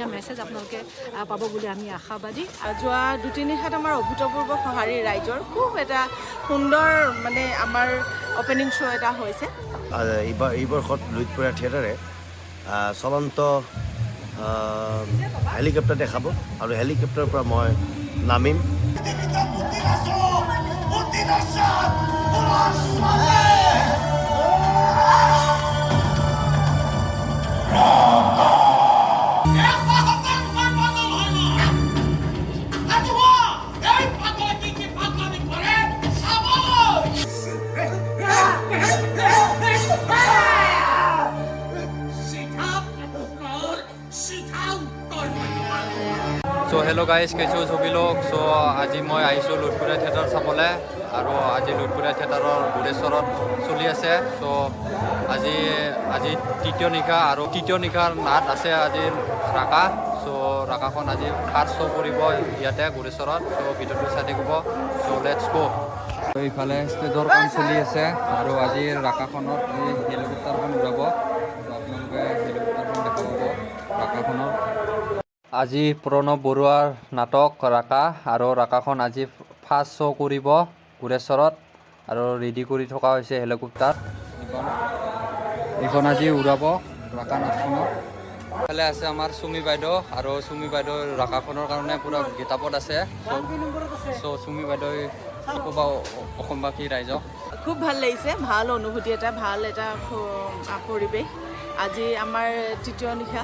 ধুনীয়া মেছেজ আপোনালোকে পাব বুলি আমি আশাবাদী। যোৱা 2-3 নিশাত আমাৰ অভূতপূৰ্ব সঁহাৰি ৰাইজৰ খুব এটা সুন্দৰ মানে আমাৰ অপেনিং শ্ব' এটা হৈছে। এই বৰ্ষত লুইতপৰীয়া থিয়েটাৰে চলন্ত হেলিকপ্টাৰ দেখাব আৰু হেলিকপ্টাৰৰ পৰা মই নামিম। সো হেল্ল' গাইজ, কিছু ছবি লোক। সো আজি মই আহিছোঁ লুইতপৰীয়া থিয়েটাৰ চাবলৈ, আৰু আজি লুইতপৰীয়া থিয়েটাৰৰ বুঢ়েশ্বৰত চলি আছে। সো আজি তৃতীয় নিশা, আৰু তৃতীয় নিশাৰ নাট আছে আজি ৰাকা। সো ৰাকাখন আজি ফাৰ্ষ্ট শ্ব' কৰিব ইয়াতে বুঢ়েশ্বৰত। সো ভিডিঅ'টো চাই থাকিব। সো লেটছ গো। এইফালে ষ্টেজৰ কাম চলি আছে, আৰু আজি ৰাকাখনত এই হেলিকপ্টাৰখন উৰাব। আপোনালোকে হেলিকপ্টাৰখন দেখা পাব ৰাকাখনৰ। আজি প্ৰণৱ বৰুৱাৰ নাটক ৰাকা, আৰু ৰাকাখন আজি ফাৰ্ষ্ট শ্ব' কৰিব বুঢ়েশ্বৰত, আৰু ৰেডি কৰি থকা হৈছে হেলিকপ্টাৰ। এইখন আজি উৰাব ৰাকা নাটখনত। ইফালে আছে আমাৰ চুমি বাইদেউ, আৰু চুমি বাইদেউ ৰাকাখনৰ কাৰণে পূৰা গেটাপত আছে। চ' চুমি বাইদেউ ক'ব অসমবাসী ৰাইজক। খুব ভাল লাগিছে, ভাল অনুভূতি এটা, ভাল এটা পৰিৱেশ। আজি আমাৰ তৃতীয় নিশা।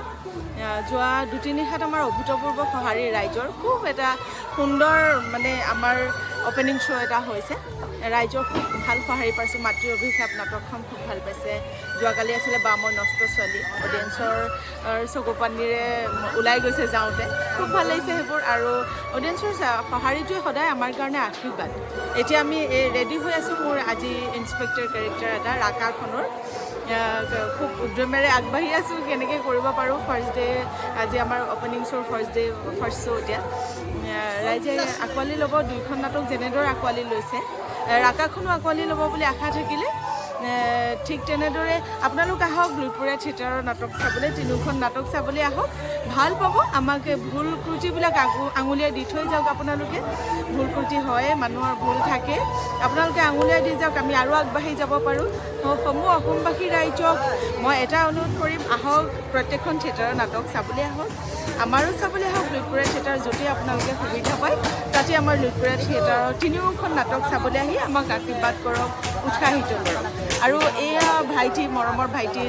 যোৱা 2-3 নিশাত আমাৰ অভূতপূৰ্ব সঁহাৰি ৰাইজৰ খুব এটা সুন্দৰ মানে আমাৰ অপেনিং শ্ব' এটা হৈছে। ৰাইজৰ খুব ভাল সঁহাৰি পাইছোঁ। মাতৃ অভিশাপ নাটকখন খুব ভাল পাইছে। যোৱাকালি আছিলে বামৰ নষ্ট ছোৱালী, অডিয়েঞ্চৰ চকুপানীৰে ওলাই গৈছে যাওঁতে, খুব ভাল লাগিছে সেইবোৰ। আৰু অডিয়েঞ্চৰ সঁহাৰিটোৱে সদায় আমাৰ কাৰণে আশীৰ্বাদ। এতিয়া আমি ৰেডি হৈ আছোঁ মোৰ আজি ইন্সপেক্টৰ কেৰেক্টাৰ এটা ৰাকাখনৰ। খুব উদ্যমেৰে আগবাঢ়ি আছোঁ, কেনেকৈ কৰিব পাৰোঁ। ফাৰ্ষ্ট ডে আজি আমাৰ অপেনিং শ্ব' ফাৰ্ষ্ট শ্ব' এতিয়া ৰাইজে আঁকোৱালি ল'ব। 2খন নাটক যেনেদৰে আঁকোৱালি লৈছে, ৰাকাখনো আঁকোৱালি ল'ব বুলি আশা থাকিলে। ঠিক তেনেদৰে আপোনালোক আহক লুইতপৰীয়া থিয়েটাৰৰ নাটক চাবলৈ, 3খন নাটক চাবলৈ আহক, ভাল পাব। আমাক ভুল ক্ৰুটিবিলাক আঙুলিয়াই দি থৈ যাওক। আপোনালোকে ভুল ক্ৰুটি হয়, মানুহৰ ভুল থাকে, আপোনালোকে আঙুলিয়াই দি যাওক, আমি আৰু আগবাঢ়ি যাব পাৰোঁ। সমূহ অসমবাসী ৰাইজক মই এটা অনুৰোধ কৰিম, আহক প্ৰত্যেকখন থিয়েটাৰৰ নাটক চাবলৈ আহক, আমাৰো চাবলৈ আহক। লুইতপৰীয়া থিয়েটাৰ য'তে আপোনালোকে সুবিধা পায় তাতে আমাৰ লুইতপৰীয়া থিয়েটাৰৰ 3খন নাটক চাবলৈ আহি আমাক আশীৰ্বাদ কৰক, উৎসাহিত কৰক। আৰু এয়া ভাইটি, মৰমৰ ভাইটি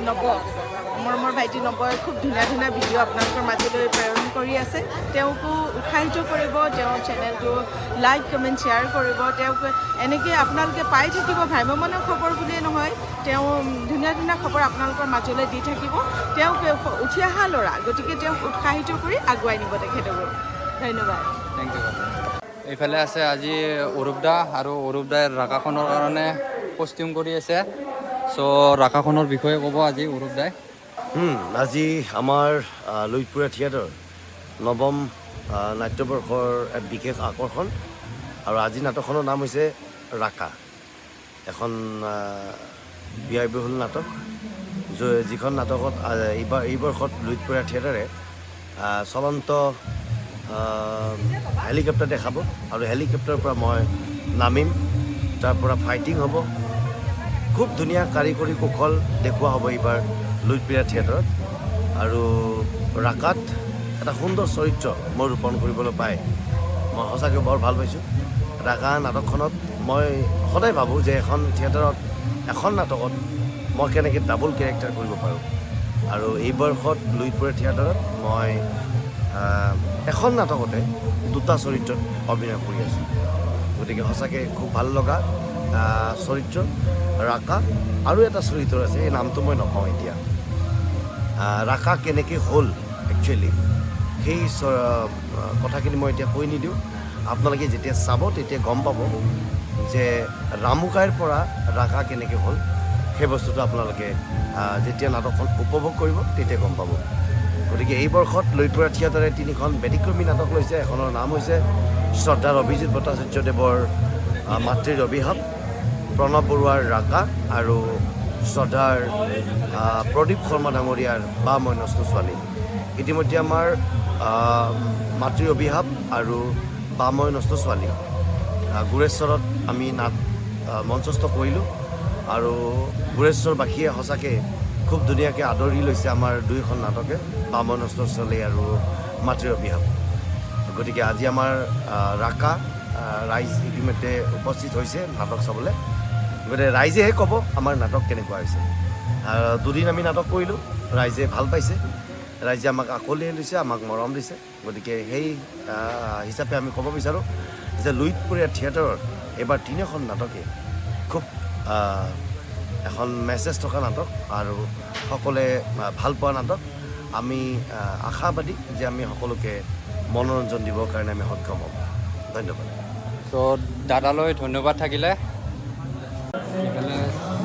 নৱই খুব ধুনীয়া ধুনীয়া ভিডিঅ' আপোনালোকৰ মাজলৈ প্ৰেৰণ কৰি আছে। তেওঁকো উৎসাহিত কৰিব, তেওঁৰ চেনেলটো লাইক কমেণ্ট শ্বেয়াৰ কৰিব। তেওঁক এনেকৈ আপোনালোকে পাই থাকিব। ভ্ৰাম্যমানৰ খবৰ বুলিয়েই নহয়, তেওঁ ধুনীয়া ধুনীয়া খবৰ আপোনালোকৰ মাজলৈ দি থাকিব। তেওঁক উঠি অহা ল'ৰা, গতিকে তেওঁক উৎসাহিত কৰি আগুৱাই নিব তেখেতকো। ধন্যবাদ। Thank you. এইফালে আছে আজি অৰূপ দা, আৰু অৰূপ দাই ৰাকাখনৰ কাৰণে কষ্টিউম কৰি আছে। চ' ৰাকাখনৰ বিষয়ে ক'ব আজি অৰূপ দাই। আজি আমাৰ লুইতপৰীয়া থিয়েটাৰ 9ম নাট্যবৰ্ষৰ এক বিশেষ আকৰ্ষণ, আৰু আজি নাটকখনৰ নাম হৈছে ৰাকা। এখন ব্যয়বহুল নাটক, যিখন নাটকত এই বৰ্ষত লুইতপৰীয়া থিয়েটাৰে চলন্ত হেলিকপ্টাৰ দেখাব, আৰু হেলিকপ্টাৰৰ পৰা মই নামিম। তাৰ পৰা ফাইটিং হ'ব। খুব ধুনীয়া কাৰিকৰী কৌশল দেখুওৱা হ'ব এইবাৰ লুইতপৰীয়া থিয়েটাৰত। আৰু ৰাকাত এটা সুন্দৰ চৰিত্ৰ মই ৰূপণ কৰিবলৈ পাই মই সঁচাকৈ বৰ ভাল পাইছোঁ। ৰাকা নাটকখনত মই সদায় ভাবোঁ যে এখন থিয়েটাৰত, এখন নাটকত মই কেনেকৈ ডাবল কেৰেক্টাৰ কৰিব পাৰোঁ। আৰু এই বৰ্ষত লুইতপৰীয়া থিয়েটাৰত মই এখন নাটকতে 2টা চৰিত্ৰত অভিনয় কৰি আছোঁ। গতিকে সঁচাকৈ খুব ভাল লগা চৰিত্ৰ ৰাকা। আৰু এটা চৰিত্ৰ আছে, এই নামটো মই নকওঁ এতিয়া। ৰাকা কেনেকৈ হ'ল একচুৱেলি, সেই কথাখিনি মই এতিয়া কৈ নিদিওঁ। আপোনালোকে যেতিয়া চাব তেতিয়া গম পাব যে ৰামুকাইৰ পৰা ৰাকা কেনেকৈ হ'ল। সেই বস্তুটো আপোনালোকে যেতিয়া নাটকখন উপভোগ কৰিব তেতিয়া গম পাব। গতিকে এই বৰ্ষত লুইতপৰীয়া থিয়েটাৰে 3খন ব্যতিক্ৰমী নাটক লৈছে। এখনৰ নাম হৈছে শ্ৰদ্ধাৰ অভিজিত ভট্টাচাৰ্যদেৱৰ মাতৃৰ অভিশাপ, প্ৰণৱ বৰুৱাৰ ৰাকা, আৰু শ্ৰদ্ধাৰ প্ৰদীপ শৰ্মা ডাঙৰীয়াৰ বা মই নষ্ট ছোৱালী। ইতিমধ্যে আমাৰ মাতৃৰ অভিশাপ আৰু বাময় নষ্ট ছোৱালী গুৰেশ্বৰত আমি নাট মঞ্চস্থ কৰিলোঁ আৰু গুৰেশ্বৰবাসীয়ে সঁচাকৈ খুব ধুনীয়াকৈ আদৰি লৈছে আমাৰ দুয়োখন নাটকে বাময় নষ্ট ছোৱালী আৰু মাতৃৰ অভিশাপ। গতিকে আজি আমাৰ ৰাকা ৰাইজ ইতিমধ্যে উপস্থিত হৈছে নাটক চাবলৈ। গতিকে ৰাইজেহে ক'ব আমাৰ নাটক কেনেকুৱা হৈছে। দুদিন আমি নাটক কৰিলোঁ, ৰাইজে ভাল পাইছে, ৰাইজে আমাক আকলিয়াই লৈছে, আমাক মৰম দিছে। গতিকে সেই হিচাপে আমি ক'ব বিচাৰোঁ যে লুইতপৰীয়া থিয়েটাৰত এইবাৰ 3খন নাটকে খুব এখন মেছেজ থকা নাটক আৰু সকলোৱে ভাল পোৱা নাটক। আমি আশাবাদী যে আমি সকলোকে মনোৰঞ্জন দিবৰ কাৰণে আমি সক্ষম হ'ম। ধন্যবাদ। চ' দাদালৈ ধন্যবাদ থাকিলে। এইফালে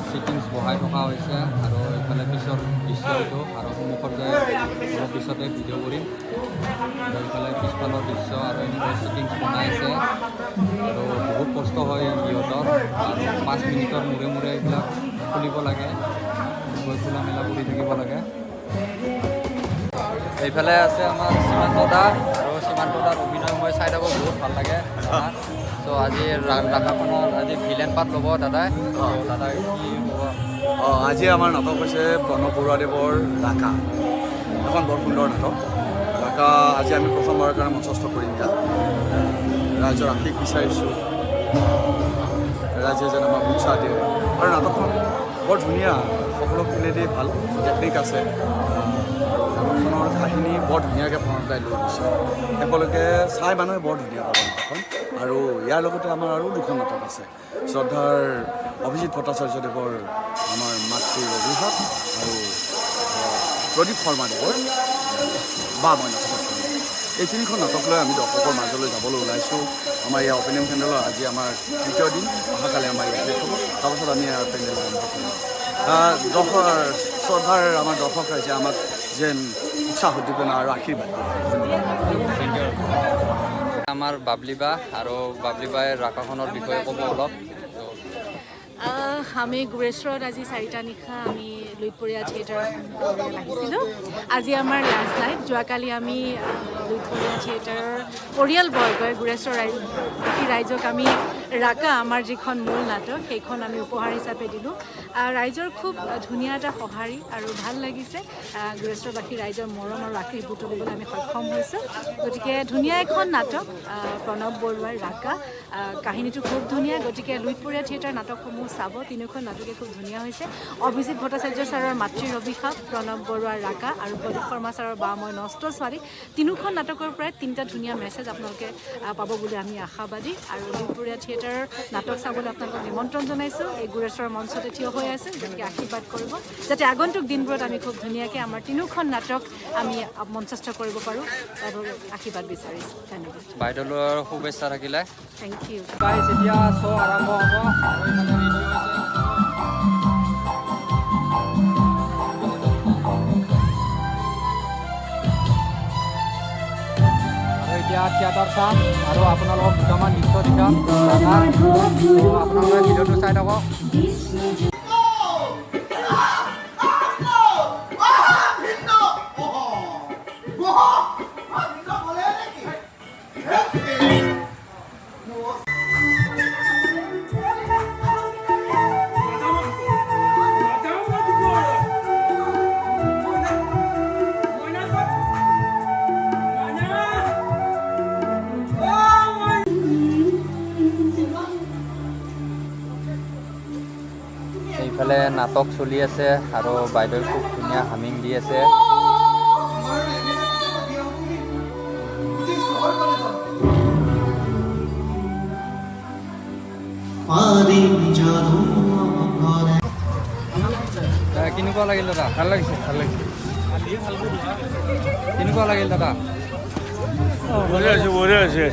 ছিটিংছ বহাই থকা হৈছে আৰু এইফালে পিছৰ দৃশ্যটো আৰু সন্মুখত যায় অলপ পিছতে ভিডিঅ' কৰিম। আৰু এইফালে পিছফালৰ দৃশ্য আৰু এনেকৈ ছিটিংছ বনাই আছে আৰু বহুত কষ্ট হয় সিহঁতৰ। আৰু 5 মিনিটৰ মূৰে মূৰে এইবিলাক খুলিব লাগে, গৈ খোলা মেলা কৰি থাকিব লাগে। এইফালে আছে আমাৰ সীমান্ত দা আৰু সীমান্ত দাৰ অভিনয় মই চাই থাকোঁ, বহুত ভাল লাগে। চ' আজি ৰাকাখনৰ আজি ভিলেন পাৰ্ট ল'ব দাদাই। দাদাই কি হ'ব? আজি আমাৰ নাটক হৈছে প্ৰণৱ বৰুৱাদেৱৰ ৰাকা, এখন বৰ সুন্দৰ নাটক। ৰাকা আজি আমি প্ৰথমবাৰৰ কাৰণে মঞ্চস্থ কৰিম। ইয়াত ৰাইজৰ আশীষ বিচাৰিছোঁ, ৰাইজে যেন আমাক উৎসাহ দিয়ে। আৰু নাটকখন বৰ ধুনীয়া, সকলো পিনেদি ভাল টেকনিক আছে। নাটকখনৰ কাহিনী বৰ ধুনীয়াকৈ প্ৰণৱদাই লৈ গৈছে, সকলোকে চাই মানুহে বৰ ধুনীয়া পাব নাটকখন। আৰু ইয়াৰ লগতে আমাৰ আৰু 2খন নাটক আছে। শ্ৰদ্ধাৰ অভিজিৎ ভট্টাচাৰ্যদেৱৰ আমাৰ মাতৃৰ অভিশাপ আৰু প্ৰদীপ শৰ্মাদেৱৰ বাময় নষ্ট ছোৱালী। এই 3খন নাটক লৈ আমি দৰ্শকৰ মাজলৈ যাবলৈ ওলাইছোঁ। আমাৰ ইয়াৰ অপেনিং পেণ্ডেলৰ আজি আমাৰ 3য় দিন, অহাকালি আমাৰ ইয়াত শেষ হ'ব। তাৰপাছত আমি ইয়াৰ পেণ্ডেল আৰম্ভ কৰিম। শ্ৰদ্ধাৰ আমাৰ দৰ্শক ৰাইজে আমাক যেন উৎসাহ উদ্দীপনা আৰু আশীৰ্বাদ দিয়ে। আমাৰ বাবলি বা আৰু বাবলি বাই ৰাকাখনৰ বিষয়ে ক'ব অলপ। আমি গুৰেশ্বৰত আজি 4টা নিশা আমি লুইতপৰীয়া থিয়েটাৰত আহিছিলোঁ। আজি আমাৰ লাষ্ট নাইট। যোৱাকালি আমি লুইতপৰীয়া থিয়েটাৰৰ পৰিয়ালবৰ্গই গুৰেশ্বৰ ৰাইজক আমি ৰাকা আমাৰ যিখন মূল নাটক সেইখন আমি উপহাৰ হিচাপে দিলোঁ। ৰাইজৰ খুব ধুনীয়া এটা সঁহাৰি আৰু ভাল লাগিছে। গুৰেশ্বৰবাসী ৰাইজৰ মৰম আৰু আশীষ বুটলিবলৈ আমি সক্ষম হৈছোঁ। গতিকে ধুনীয়া এখন নাটক প্ৰণৱ বৰুৱাৰ ৰাকা। কাহিনীটো খুব ধুনীয়া। গতিকে লুইতপৰীয়া থিয়েটাৰ নাটকসমূহ চাব। 3খন নাটকে খুব ধুনীয়া হৈছে। অভিজিৎ ভট্টাচাৰ্য ছাৰৰ মাতৃৰ অভিশাপ, প্ৰণৱ বৰুৱাৰ ৰাকা আৰু প্ৰদীপ শৰ্মা ছাৰৰ বাময় নষ্ট ছোৱালী। 3খন নাটকৰ পৰাই 3টা ধুনীয়া মেছেজ আপোনালোকে পাব বুলি আমি আশাবাদী। আৰু লুইতপৰীয়া থিয়েটাৰৰ নাটক চাবলৈ আপোনালোকক নিমন্ত্ৰণ জনাইছোঁ। এই গুৰেশ্বৰৰ মঞ্চতে থিয় হৈ আছে, গতিকে আশীৰ্বাদ কৰিব যাতে আগন্তুক দিনবোৰত আমি খুব ধুনীয়াকৈ আমাৰ 3খন নাটক আমি মঞ্চস্থ কৰিব পাৰোঁ। তাৰ আশীৰ্বাদ বিচাৰিছোঁ। ধন্যবাদ। বাইদেউলৈ শুভেচ্ছা থাকিলে। Thank U. এতিয়া শ্ব' আৰম্ভ হ'ব আৰু এইফালে ৰেডি হৈছে। এতিয়া থিয়েটাৰ চাম আৰু আপোনালোকক দুটামান দৃশ্য দেখাম। আপোনালোকে ভিডিঅ'টো চাই থাকক। এইফালে নাটক চলি আছে আৰু বাইদেউ খুব ধুনীয়া হামিং দি আছে। কেনেকুৱা লাগিল দাদা? ভাল লাগিছে, ভাল লাগিছে। কেনেকুৱা লাগিল দাদা? বঢ়িয়া আছে।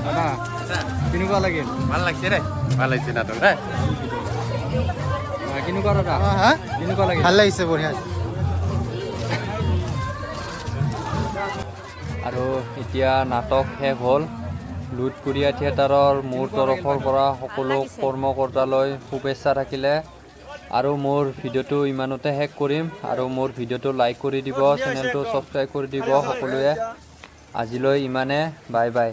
দাদা কেনেকুৱা লাগিল? ভাল লাগিছে দেই, ভাল লাগিছে নাটক দেই। কেনেকুৱা দাদা? কেনেকুৱা লাগিল? ভাল লাগিছে, বঢ়িয়া। আৰু এতিয়া নাটক শেষ হ'ল। লুইতপৰীয়া থিয়েটাৰৰ মোৰ তৰফৰ পৰা সকলো কৰ্মকৰ্তালৈ শুভেচ্ছা থাকিলে। আৰু মোৰ ভিডিঅ'টো ইমানতে শেষ কৰিম আৰু মোৰ ভিডিঅ'টো লাইক কৰি দিব চেনেলটো ছাবস্ক্ৰাইব কৰি দিব সকলোৱে আজিলৈ ইমানে বাই বাই